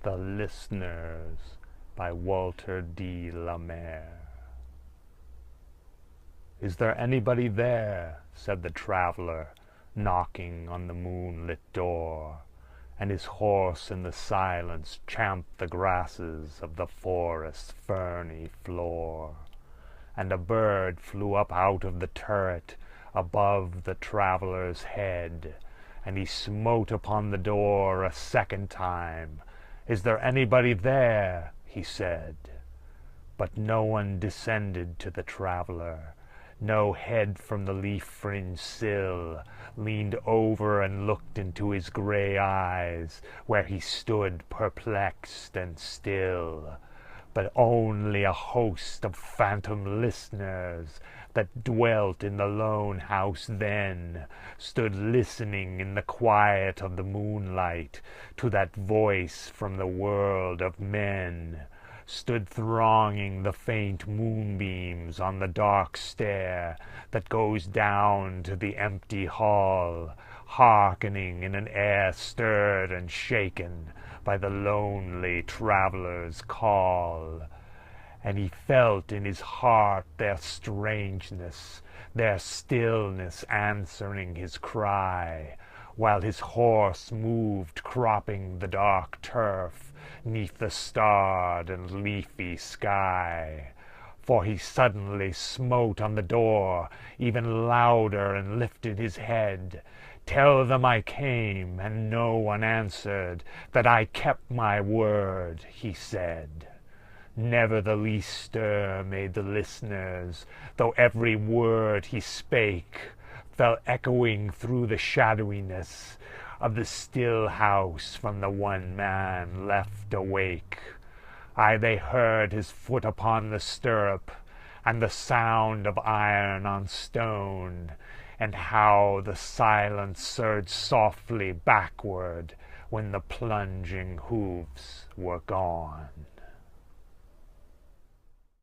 The Listeners by Walter D. Mare. "Is there anybody there?" said the traveler, knocking on the moonlit door, and his horse in the silence champed the grasses of the forest's ferny floor. And a bird flew up out of the turret above the traveler's head, and he smote upon the door a second time. "Is there anybody there?" he said. But no one descended to the traveler. No head from the leaf-fringed sill leaned over and looked into his gray eyes, where he stood perplexed and still, but only a host of phantom listeners that dwelt in the lone house then stood listening in the quiet of the moonlight to that voice from the world of men, stood thronging the faint moonbeams on the dark stair that goes down to the empty hall, hearkening in an air stirred and shaken by the lonely traveler's call. And he felt in his heart their strangeness, their stillness answering his cry, while his horse moved cropping the dark turf 'neath the starred and leafy sky. For he suddenly smote on the door even louder and lifted his head. "Tell them I came, and no one answered, that I kept my word," he said. Never the least stir made the listeners, though every word he spake fell echoing through the shadowiness of the still house from the one man left awake. Aye, they heard his foot upon the stirrup, and the sound of iron on stone, and how the silence surged softly backward when the plunging hoofs were gone.